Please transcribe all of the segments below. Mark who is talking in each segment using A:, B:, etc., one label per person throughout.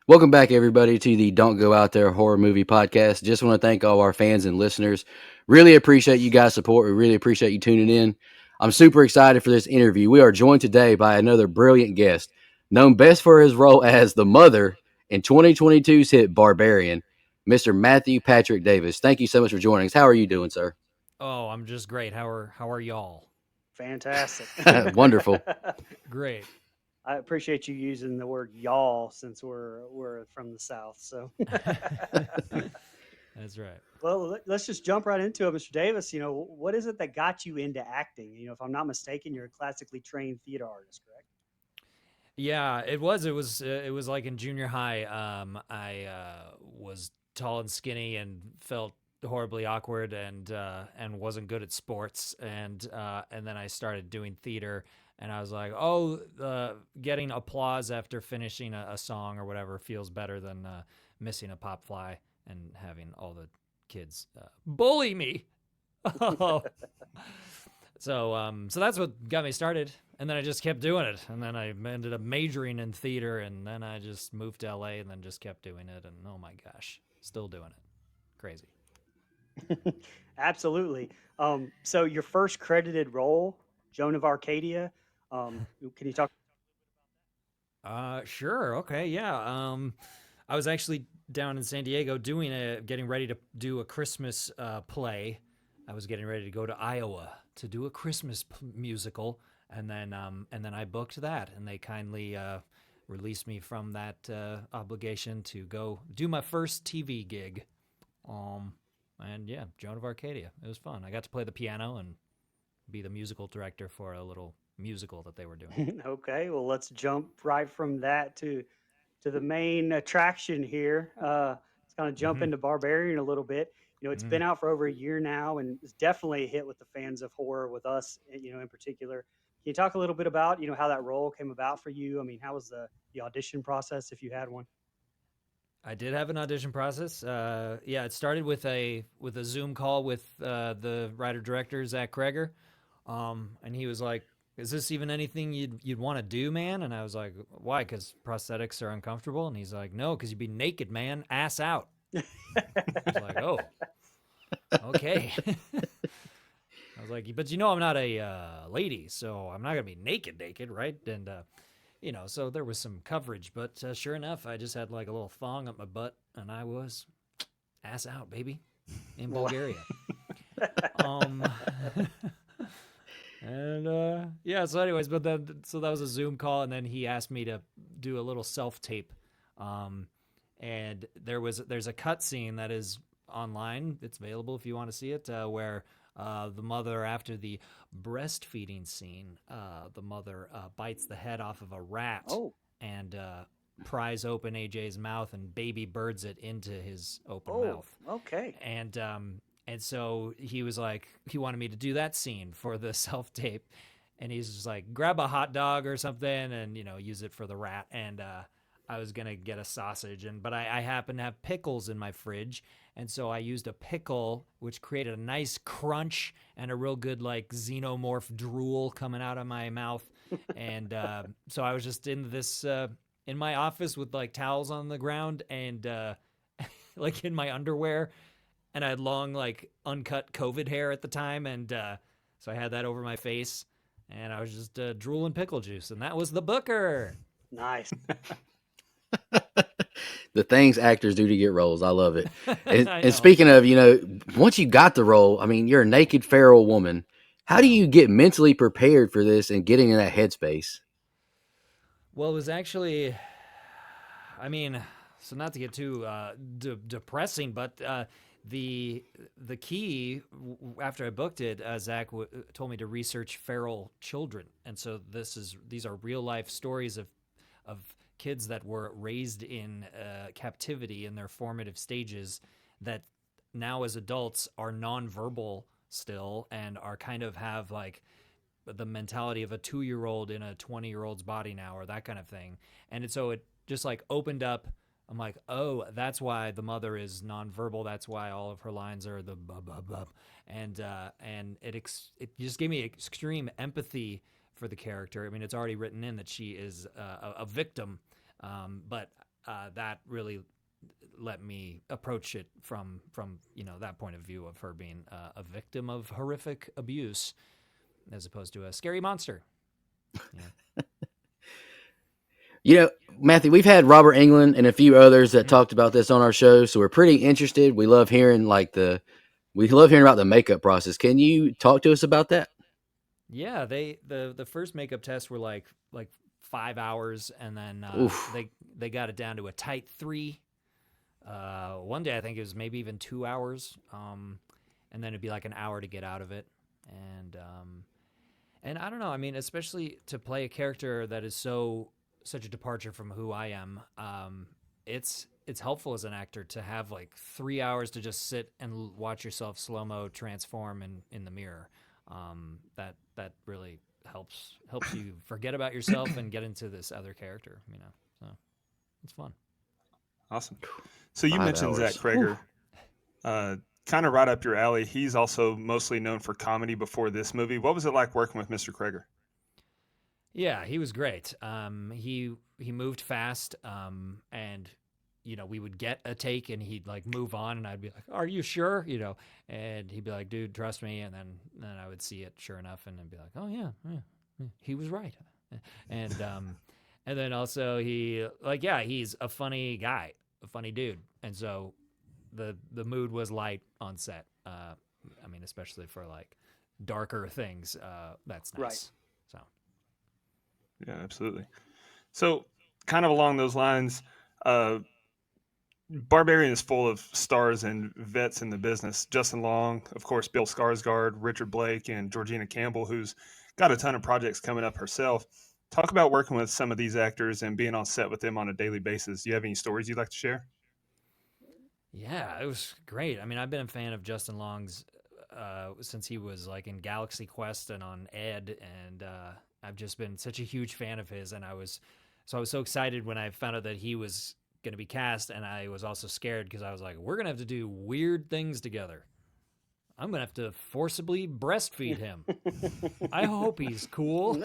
A: Welcome back, everybody, to the Don't Go Out There Horror Movie Podcast. Just want to thank all our fans and listeners. Really appreciate you guys' support. We really appreciate you tuning in. I'm super excited for this interview. We are joined today by another brilliant guest, known best for his role as the mother in 2022's hit Barbarian, Mr. Matthew Patrick Davis. Thank you so much for joining us. How are you doing, sir?
B: Oh, I'm just great. How are y'all?
C: Fantastic.
A: Wonderful.
B: Great.
C: I appreciate you using the word y'all since we're from the South. So,
B: That's right.
C: well, let's just jump right into it, Mr. Davis. What is it that got you into acting? If I'm not mistaken, you're a classically trained theater artist, correct?
B: Yeah, it was like in junior high. I was tall and skinny and felt horribly awkward and wasn't good at sports and then I started doing theater and I was like, oh, getting applause after finishing a song or whatever feels better than missing a pop fly and having all the kids bully me. Oh. So that's what got me started, and then I just kept doing it, and then I ended up majoring in theater, and then I just moved to LA, and then just kept doing it, and oh my gosh, still doing it, crazy.
C: Absolutely. So your first credited role, Joan of Arcadia. Can you talk?
B: Sure, okay, yeah. I was actually down in San Diego getting ready to do a Christmas play. I was getting ready to go to Iowa to do a Christmas musical, and then I booked that, and they kindly released me from that obligation to go do my first TV gig. Um, and yeah, Joan of Arcadia. It was fun. I got to play the piano and be the musical director for a little musical that they were doing.
C: Okay, well, let's jump right from that to the main attraction here. Let's kind of jump
B: Mm-hmm.
C: into Barbarian a little bit. It's
B: Mm.
C: been out for over a year now, and it's definitely a hit with the fans of horror, with us, in particular. Can you talk a little bit about, how that role came about for you? I mean, how was the audition process, if you had one?
B: I did have an audition process. Yeah, it started with a Zoom call with the writer director Zach Kreger, and he was like, "Is this even anything you'd want to do, man?" And I was like, "Why? Because prosthetics are uncomfortable." And he's like, "No, because you'd be naked, man, ass out." I was like, "Oh, okay." I was like, "But I'm not a lady, so I'm not gonna be naked, right?" And so there was some coverage, but sure enough, I just had like a little thong up my butt, and I was ass out, baby, in
C: Well,
B: Bulgaria. Um, and yeah. So, anyways, but then so that was a Zoom call, and then he asked me to do a little self tape. Um, and there's a cut scene that is online. It's available if you want to see it, where the mother, after the breastfeeding scene, the mother bites the head off of a rat
C: oh,
B: and pries open AJ's mouth and baby birds it into his open
C: oh,
B: mouth.
C: okay.
B: And so he was like, he wanted me to do that scene for the self tape, and he's just like, grab a hot dog or something, and use it for the rat. And I was gonna get a sausage, but I happen to have pickles in my fridge, and so I used a pickle, which created a nice crunch and a real good like xenomorph drool coming out of my mouth. And so I was just in this in my office with like towels on the ground and like in my underwear, and I had long like uncut COVID hair at the time, and so I had that over my face, and I was just drooling pickle juice, and that was the Booker.
C: Nice.
A: The things actors do to get roles. I love it. And,
B: I
A: and
B: know.
A: speaking of, once you got the role, I mean, you're a naked feral woman. How do
B: Yeah.
A: you get mentally prepared for this and getting in that headspace?
B: Well, it was actually, I mean, so not to get too depressing, but the key after I booked it, Zach told me to research feral children, and so these are real life stories of kids that were raised in captivity in their formative stages that now as adults are nonverbal still and are kind of have like the mentality of a 2-year old in a 20-year old's body now or that kind of thing. So it just like opened up. I'm like, oh, that's why the mother is nonverbal. That's why all of her lines are the blah blah blah, and it just gave me extreme empathy for the character. I mean, it's already written in that she is a victim, but that really let me approach it from that point of view of her being a victim of horrific abuse as opposed to a scary monster.
A: Matthew, we've had Robert Englund and a few others that talked about this on our show, so we're pretty interested. We love hearing about the makeup process. Can you talk to us about that?
B: Yeah, the first makeup tests were like 5 hours, and then they got it down to a tight 3. One day I think it was maybe even 2 hours, and then it'd be like an hour to get out of it, and I don't know. I mean, especially to play a character that is such a departure from who I am. It's helpful as an actor to have like 3 hours to just sit and watch yourself slow-mo transform in the mirror. That really helps you forget about yourself and get into this other character, so it's fun.
D: Awesome. So you
A: 5
D: mentioned
A: hours.
D: Zach Krager, kind of right up your alley. He's also mostly known for comedy before this movie. What was it like working with Mr. Krager?
B: Yeah, he was great. He moved fast, and we would get a take and he'd like move on, and I'd be like, "Are you sure?" And he'd be like, "Dude, trust me." And then I would see it, sure enough, and I'd be like, "Oh yeah, he was right." And and then also he's a funny guy, a funny dude, and so the mood was light on set. I mean, especially for like darker things, that's nice.
C: Right.
B: So.
D: Yeah, absolutely. So kind of along those lines, Barbarian is full of stars and vets in the business. Justin Long, of course, Bill Skarsgård, Richard Blake, and Georgina Campbell, who's got a ton of projects coming up herself. Talk about working with some of these actors and being on set with them on a daily basis. Do you have any stories you'd like to share?
B: Yeah, it was great. I mean, I've been a fan of Justin Long's since he was like in Galaxy Quest and on Ed, and I've just been such a huge fan of his. And I was so excited when I found out that he was going to be cast, and I was also scared because I was like, we're going to have to do weird things together. I'm going to have to forcibly breastfeed him. I hope he's cool.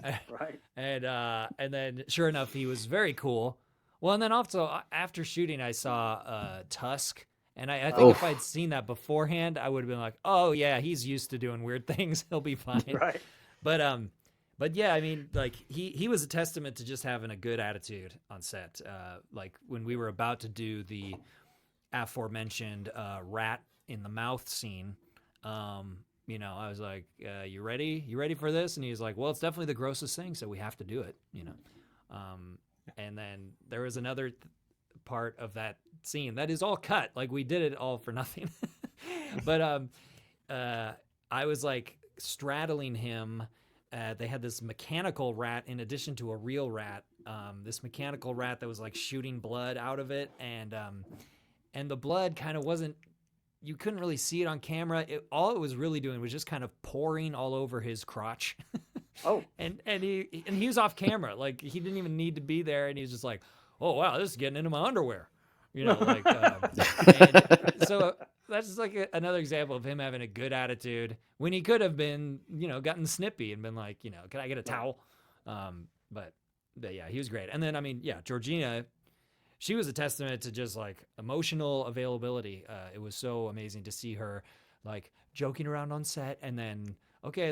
C: Right.
B: And then sure enough, he was very cool. Well, and then also after shooting, I saw Tusk, and I think if I'd seen that beforehand, I would have been like, oh yeah, he's used to doing weird things. He'll be fine.
C: Right.
B: But yeah, I mean, like he was a testament to just having a good attitude on set. Like when we were about to do the aforementioned rat in the mouth scene, I was like, you ready? You ready for this? And he was like, well, it's definitely the grossest thing, so we have to do it, And then there was another part of that scene that is all cut. Like we did it all for nothing. But I was like straddling him. They had this mechanical rat in addition to a real rat. This mechanical rat that was like shooting blood out of it, and the blood kind of wasn't. You couldn't really see it on camera. All it was really doing was just kind of pouring all over his crotch.
C: Oh.
B: and he was off camera. Like he didn't even need to be there, and he's just like, "Oh wow, this is getting into my underwear," like. And so that's just like another example of him having a good attitude when he could have been, gotten snippy and been like, can I get a towel? But yeah, he was great. And then I mean, yeah, Georgina. She was a testament to just like emotional availability. It was so amazing to see her like joking around on set, and then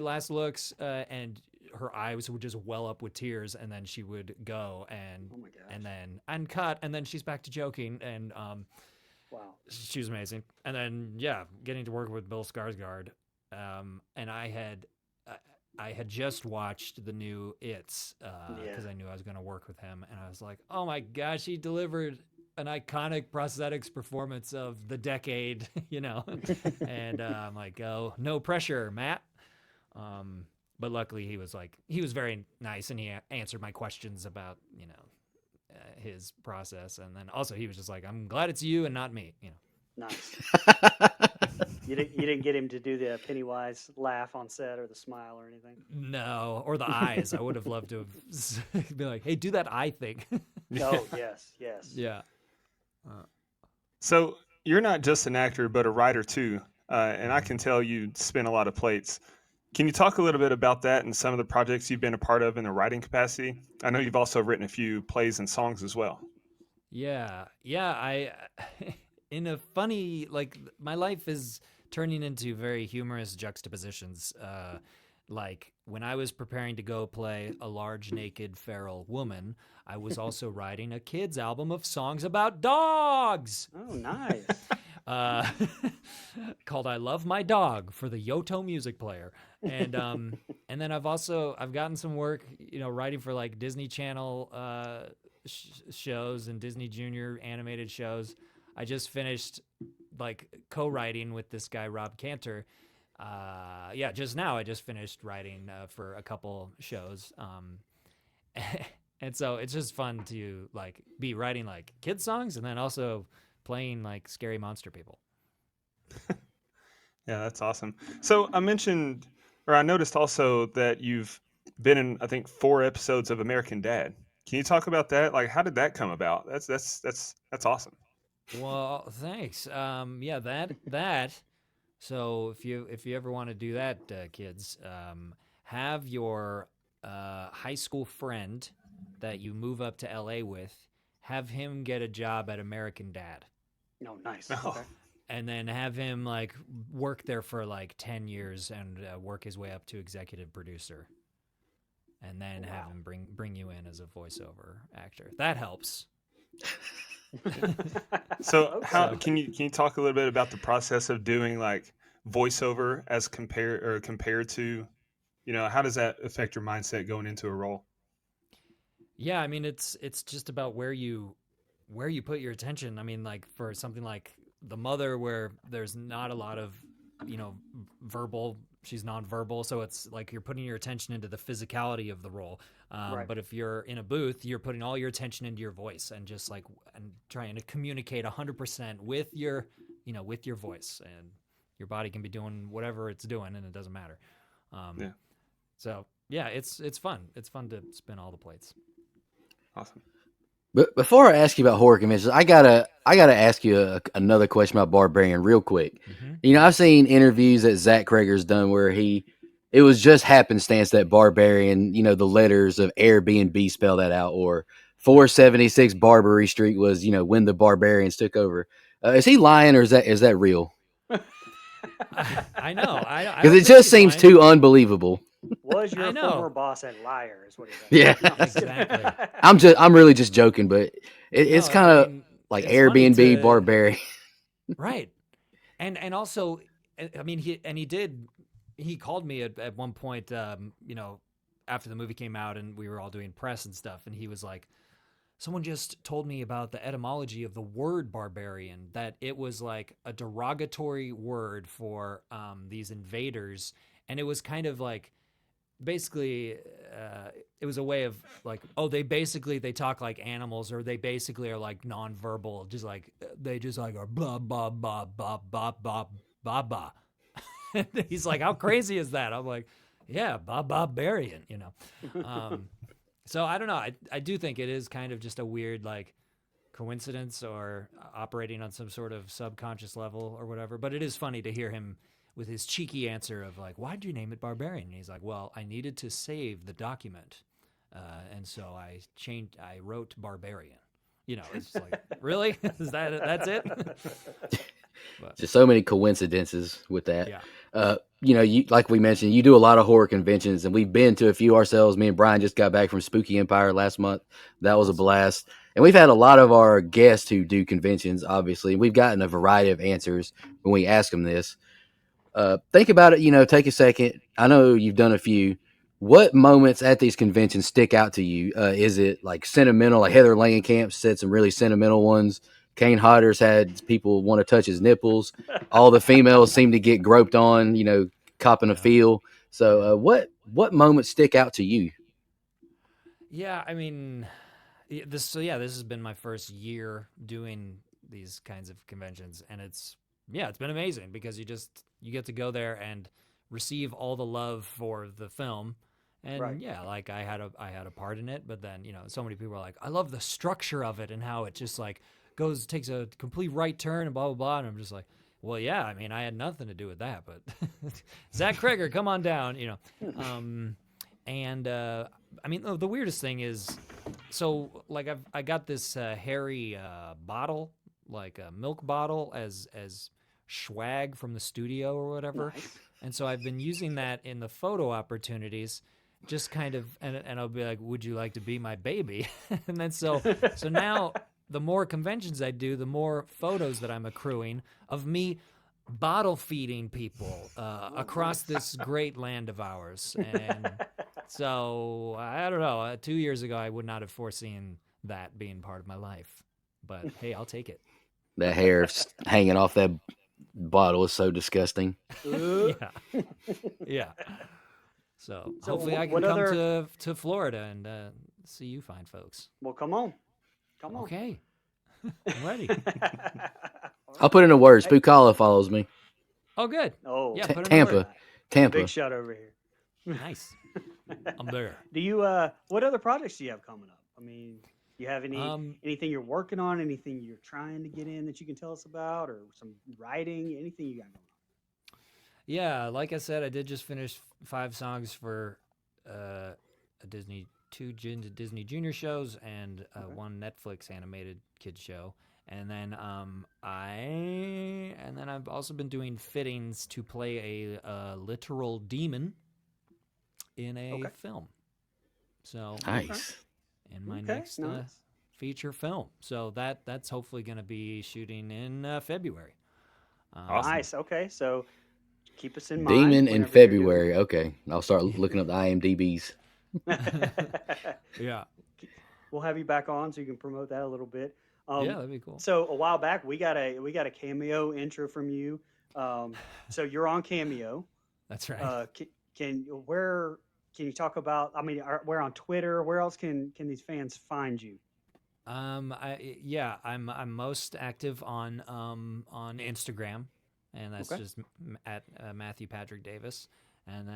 B: last looks, and her eyes would just well up with tears, and then she would go and then uncut, and then she's back to joking, and
C: wow,
B: she was amazing. And then getting to work with Bill Skarsgård, and I had just watched the new It's because I knew I was going to work with him, and I was like, oh my gosh, he delivered an iconic prosthetics performance of the decade, and I'm like, oh, no pressure, Matt. But luckily he was very nice, and he answered my questions about, his process. And then also he was just like, I'm glad it's you and not me,
C: Nice. You didn't get him to do the Pennywise laugh on set or the smile or anything?
B: No, or the eyes. I would have loved to have been like, hey, do that eye thing.
C: Oh, yes.
B: Yeah.
D: So you're not just an actor, but a writer too. And I can tell you spin a lot of plates. Can you talk a little bit about that and some of the projects you've been a part of in the writing capacity? I know you've also written a few plays and songs as well.
B: Yeah, I in a funny my life is turning into very humorous juxtapositions. Like when I was preparing to go play a large naked feral woman, I was also writing a kids album of songs about dogs.
C: Oh, nice.
B: Uh, called "I Love My Dog" for the Yoto music player, and then I've gotten some work, writing for like Disney Channel shows and Disney Junior animated shows. I just finished like co-writing with this guy Rob Cantor. Just now I just finished writing for a couple shows. And so it's just fun to like be writing like kid songs and then also playing like scary monster people.
D: Yeah, that's awesome. So I noticed also that you've been in, I think, 4 episodes of American Dad. Can you talk about that? Like, how did that come about? That's awesome.
B: Well, thanks. Yeah, that. So if you ever want to do that, kids, have your high school friend that you move up to LA with, have him get a job at American Dad.
C: No, nice.
D: Oh.
C: Okay.
B: And then have him like work there for like 10 years and work his way up to executive producer. And then have him bring you in as a voiceover actor. That helps.
D: So can you talk a little bit about the process of doing like voiceover as compared to, how does that affect your mindset going into a role?
B: Yeah, I mean it's just about where you put your attention. I mean, like for something like The Mother, where there's not a lot of, verbal, she's nonverbal, so it's like you're putting your attention into the physicality of the role.
C: Right.
B: But if you're in a booth, you're putting all your attention into your voice and just like and trying to communicate 100% with your voice, and your body can be doing whatever it's doing, and it doesn't matter.
D: Yeah.
B: So yeah, it's fun. It's fun to spin all the plates.
D: Awesome.
A: But before I ask you about horror conventions, I gotta ask you another question about Barbarian real quick.
B: Mm-hmm.
A: I've seen interviews that Zach Krager's done where it was just happenstance that Barbarian, the letters of Airbnb spell that out, or 476 Barbary Street was, when the Barbarians took over. Is he lying, or is that real?
B: I know.
A: Because it just seems too unbelievable.
C: Was your
B: I know.
C: former boss a liar? Is what he's
A: Yeah.
B: Exactly.
A: I'm really just joking, but it's kind of like
B: it's funny
A: Airbnb Barbarian.
B: Right. And also, I mean, he called me at one point, after the movie came out and we were all doing press and stuff, and he was like, someone just told me about the etymology of the word barbarian, that it was like a derogatory word for these invaders, and it was kind of like, basically, it was a way of like, they talk like animals, or they basically are like nonverbal, just like they just like are blah blah blah blah blah blah blah blah. He's like, how crazy is that? I'm like, yeah, barbarian, So I don't know. I do think it is kind of just a weird like coincidence, or operating on some sort of subconscious level or whatever. But it is funny to hear him with his cheeky answer of like, why'd you name it Barbarian? And he's like, well, I needed to save the document. And so I wrote Barbarian. It's like, really? That's it?
A: Just so many coincidences with that.
B: Yeah.
A: You, like we mentioned, you do a lot of horror conventions, and we've been to a few ourselves. Me and Brian just got back from Spooky Empire last month. That was a blast. And we've had a lot of our guests who do conventions, obviously. We've gotten a variety of answers when we ask them this. Think about it, take a second. I know you've done a few. What moments at these conventions stick out to you? Is it like sentimental, like Heather Langenkamp said some really sentimental ones? Kane Hodder's had people want to touch his nipples. All the females seem to get groped on, copping a feel. So what moments stick out to you?
B: Yeah, I mean, this has been my first year doing these kinds of conventions, and it's been amazing because you get to go there and receive all the love for the film. And
C: Right.
B: like I had a part in it, but then, so many people are like, I love the structure of it and how it just like takes a complete right turn and blah, blah, blah. And I'm just like, well, yeah, I mean, I had nothing to do with that, but Zach Krager, come on down, I mean, the weirdest thing is So like I got this hairy bottle, like a milk bottle, as swag from the studio or whatever,
C: Nice.
B: and so I've been using that in the photo opportunities, just kind of, and I'll be like, "Would you like to be my baby?" And then so now the more conventions I do, the more photos that I'm accruing of me bottle feeding people across this great land of ours. And so I don't know. 2 years ago, I would not have foreseen that being part of my life. But hey, I'll take it.
A: That hair hanging off that bottle is so disgusting.
B: Yeah, yeah. So
C: So
B: hopefully I can
C: what
B: come
C: other-
B: to Florida and see you fine folks.
C: Well, come on. Come on.
B: Okay, I'm ready.
A: I'll put in a word. Spookala follows me.
B: Oh, good.
C: Oh,
B: Yeah,
A: Ta-
B: put in a
A: Tampa.
B: word.
A: Tampa.
C: big shot over here.
B: Nice. I'm there.
C: Do you what other projects do you have coming up? I mean, do you have anything you're working on, anything you're trying to get in that you can tell us about, or some writing, anything you got going on?
B: Yeah, like I said, I did just finish 5 songs for a Disney, 2 Disney Junior shows and
C: Okay.
B: 1 Netflix animated kids show. And then I've also been doing fittings to play a literal demon in a
C: Okay.
B: film. So
A: Nice.
B: in my
C: Okay,
B: next
C: nice.
B: feature film. So that's hopefully going to be shooting in February.
D: Awesome.
C: Nice. Okay, so keep us in mind.
A: Demon in
C: whenever you're
A: February. Okay. I'll start looking up the IMDb's.
C: doing-
B: Yeah.
C: We'll have you back on so you can promote that a little bit.
B: Yeah, that'd be cool.
C: So a while back, we got a cameo intro from you. So you're on Cameo.
B: That's right.
C: Where can you talk about? I mean, we're on Twitter. Where else can these fans find you?
B: I'm most active on Instagram, and that's
C: Okay.
B: just at Matthew Patrick Davis. And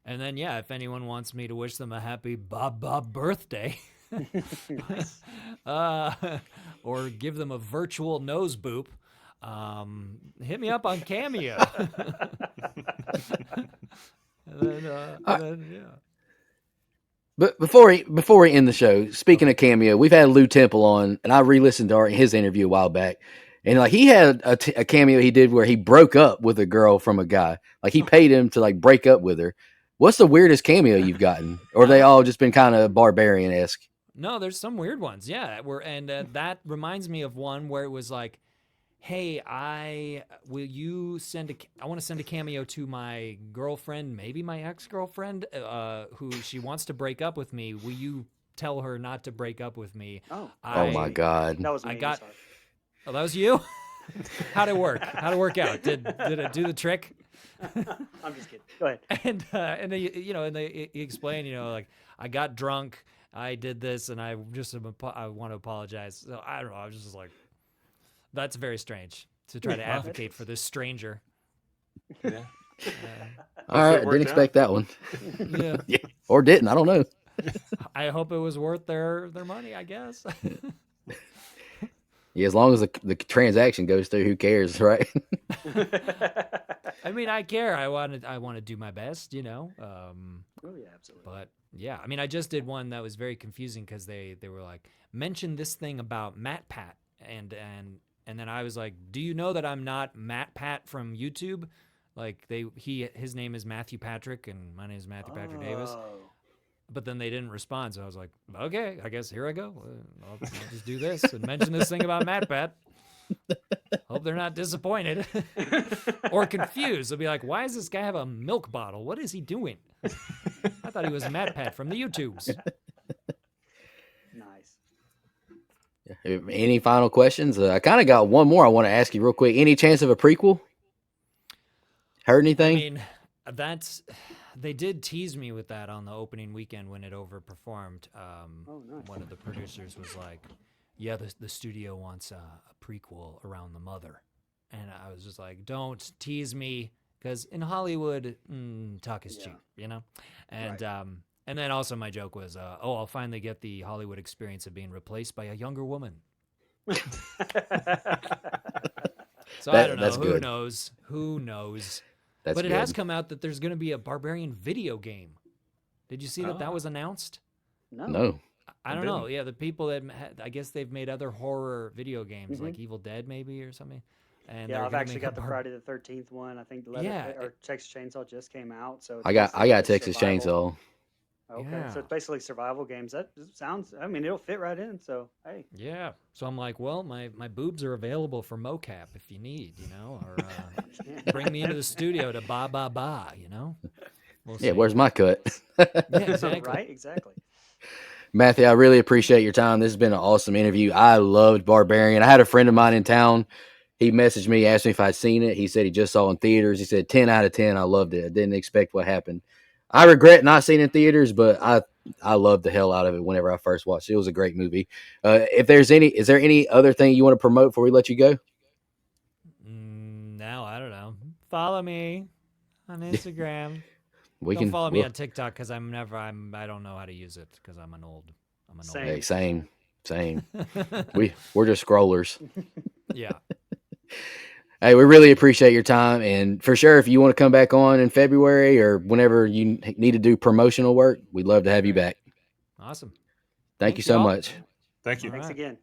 B: then yeah, if anyone wants me to wish them a happy Bob birthday,
C: Nice.
B: or give them a virtual nose boop, hit me up on Cameo. Yeah.
A: But before we end the show, speaking of Cameo, we've had Lou Temple on, and I re-listened to his interview a while back, and like he had a cameo he did where he broke up with a girl from a guy, like he paid him to like break up with her. What's the weirdest cameo you've gotten, or they all just been kind of Barbarian-esque?
B: No, there's some weird ones. Yeah, that reminds me of one where it was like, "Hey, I want to send a cameo to my girlfriend, maybe my ex-girlfriend, who she wants to break up with me. Will you tell her not to break up with me?"
C: Oh,
A: Oh my God.
C: that was me.
B: I
C: I'm
B: got-
C: sorry.
B: Oh, that was you. How'd it work? How'd it work out? Did it do the trick?
C: I'm just kidding. Go ahead.
B: And they explain, like I got drunk, I did this, and I want to apologize. So I don't know. I was just like, that's very strange to try to advocate for this stranger.
D: Yeah.
A: All right,
D: it worked
A: didn't expect that one.
B: Yeah.
A: Yeah, or didn't. I don't know.
B: I hope it was worth their money, I guess.
A: Yeah, as long as the transaction goes through, who cares, right?
B: I mean, I care. I want to do my best,
C: Oh yeah, absolutely.
B: But yeah, I mean, I just did one that was very confusing because they were like, mention this thing about Matt Pat, and then I was like, do you know that I'm not Matt Pat from YouTube? Like his name is Matthew Patrick and my name is Matthew Patrick Davis.
C: Oh.
B: But then they didn't respond, so I was like, okay, I guess here I go. I'll just do this and mention this thing about Matt Pat. Hope they're not disappointed or confused. They'll be like, why does this guy have a milk bottle? What is he doing? I thought he was Matt Pat from the YouTubes.
C: Nice.
A: Any final questions? I kind of got one more I want to ask you real quick. Any chance of a prequel? Heard anything?
B: I mean, they did tease me with that on the opening weekend when it overperformed.
C: Oh, nice.
B: One of the producers was like, yeah, the studio wants a prequel around the mother. And I was just like, don't tease me, because in Hollywood, talk is cheap, And
C: Right.
B: and then also my joke was, I'll finally get the Hollywood experience of being replaced by a younger woman. So I don't know.
A: That's
B: Who
A: good.
B: knows? Who knows?
A: That's
B: But it
A: good.
B: has come out that there's going to be a Barbarian video game. Did you see that
D: Oh.
B: was announced?
C: No.
A: No.
B: I don't know. Yeah, the people that I guess they've made other horror video games like Evil Dead maybe or something. And
C: Yeah,
B: they're
C: I've
B: gonna
C: actually
B: make
C: got the Friday the 13th one. I think
B: Yeah,
C: or Texas Chainsaw just came out, so it's
A: I got
C: basically
A: Texas
C: survival.
A: Chainsaw.
C: Okay, so
B: yeah,
C: it's basically survival games. That sounds. I mean, it'll fit right in. So hey,
B: yeah. So I'm like, well, my boobs are available for mocap if you need, or bring me into the studio to ba ba ba. We'll
A: Yeah,
B: see.
A: where's my cut?
B: Yeah, exactly.
C: right, exactly.
A: Matthew, I really appreciate your time. This has been an awesome interview. I loved Barbarian. I had a friend of mine in town. He messaged me, asked me if I'd seen it. He said he just saw it in theaters. He said 10 out of 10. I loved it. I didn't expect what happened. I regret not seeing it in theaters, but I loved the hell out of it whenever I first watched it. It was a great movie. Is there any other thing you want to promote before we let you go?
B: Now I don't know. Follow me on Instagram.
A: We
B: Don't
A: can.
B: follow me on TikTok because I don't know how to use it because I'm an old.
C: Same.
A: Hey, same. We're just scrollers.
B: Yeah.
A: Hey, we really appreciate your time, and for sure, if you want to come back on in February or whenever you need to do promotional work, we'd love to have you back.
B: Awesome.
A: Thank you
B: Thanks,
A: so
B: y'all.
A: much.
D: Thank you.
C: Thanks
B: right.
C: again.